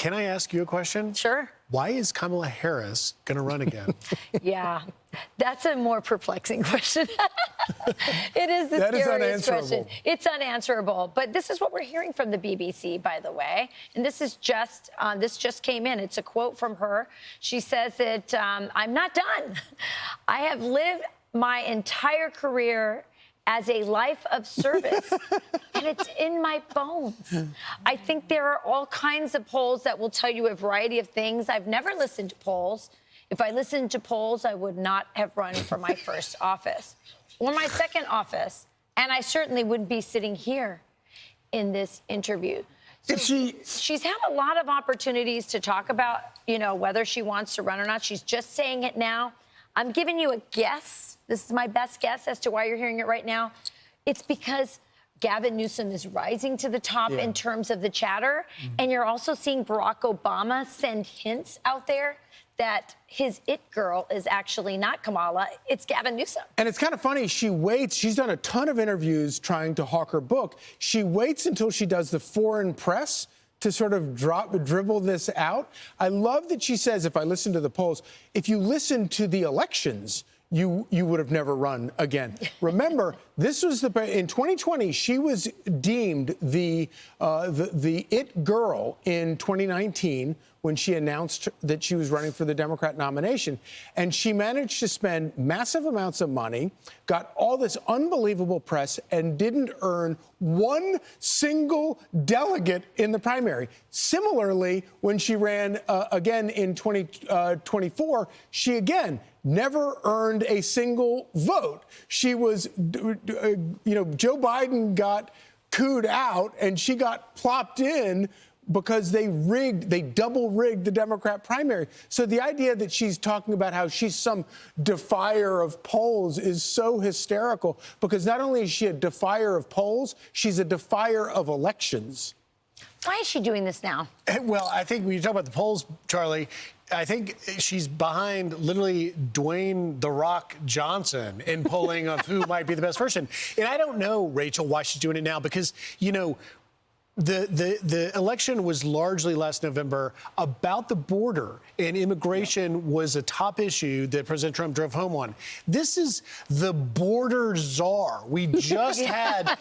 can I ask you a question? Sure. Why is Kamala Harris going to run again? Yeah, that's a more perplexing question. It is the scariest question. It's unanswerable. But this is what we're hearing from the BBC, by the way. And this is just came in. It's a quote from her. She says that I'm not done. I have lived my entire career as a life of service, and it's in my bones. I think there are all kinds of polls that will tell you a variety of things. I've never listened to polls. If I listened to polls, I would not have run for my first office or my second office, and I certainly wouldn't be sitting here in this interview. So she's had a lot of opportunities to talk about, whether she wants to run or not. She's just saying it now. I'm giving you a guess. This is my best guess as to why you're hearing it right now. It's because Gavin Newsom is rising to the top in terms of the chatter. And you're also seeing Barack Obama send hints out there that his it girl is actually not Kamala, it's Gavin Newsom. And it's kind of funny, she waits, she's done a ton of interviews trying to hawk her book. She waits until she does the foreign press to sort of dribble this out. I love that she says, if I listen to the polls, if you listen to the elections, you would have never run again. Remember, this was in 2020, she was deemed the it girl in 2019 when she announced that she was running for the Democrat nomination. And she managed to spend massive amounts of money, got all this unbelievable press, and didn't earn one single delegate in the primary. Similarly, when she ran again in 2024, she again never earned a single vote. She was, Joe Biden got cooed out and she got plopped in because they double rigged the Democrat primary. So the idea that she's talking about how she's some defier of polls is so hysterical, because not only is she a defier of polls, she's a defier of elections. Why is she doing this now? Well, I think when you talk about the polls, Charlie, I think she's behind literally Dwayne "The Rock" Johnson in polling of who might be the best person. And I don't know, Rachel, why she's doing it now, because, the election was largely last November about the border, and immigration was a top issue that President Trump drove home on. This is the border czar. We just had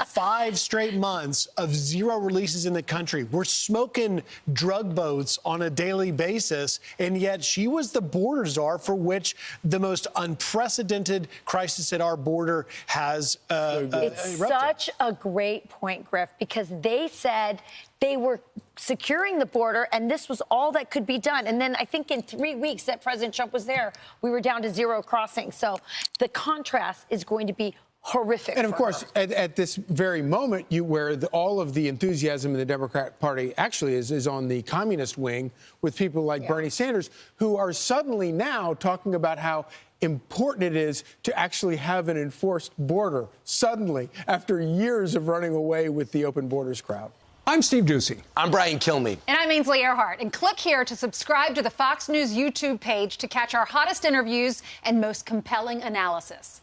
5 straight months of 0 releases in the country. We're smoking drug boats on a daily basis, and yet she was the border czar, for which the most unprecedented crisis at our border has It's such a great point, Griff, because they said they were securing the border, and this was all that could be done. And then I think in 3 weeks that President Trump was there, we were down to 0 crossings. So the contrast is going to be horrific. And of course, at this very moment, where all of the enthusiasm in the Democrat Party actually is on the communist wing, with people like Bernie Sanders, who are suddenly now talking about how important it is to actually have an enforced border, suddenly, after years of running away with the open borders crowd. I'm Steve Doocy. I'm Brian Kilmeade. And I'm Ainsley Earhart. And click here to subscribe to the Fox News YouTube page to catch our hottest interviews and most compelling analysis.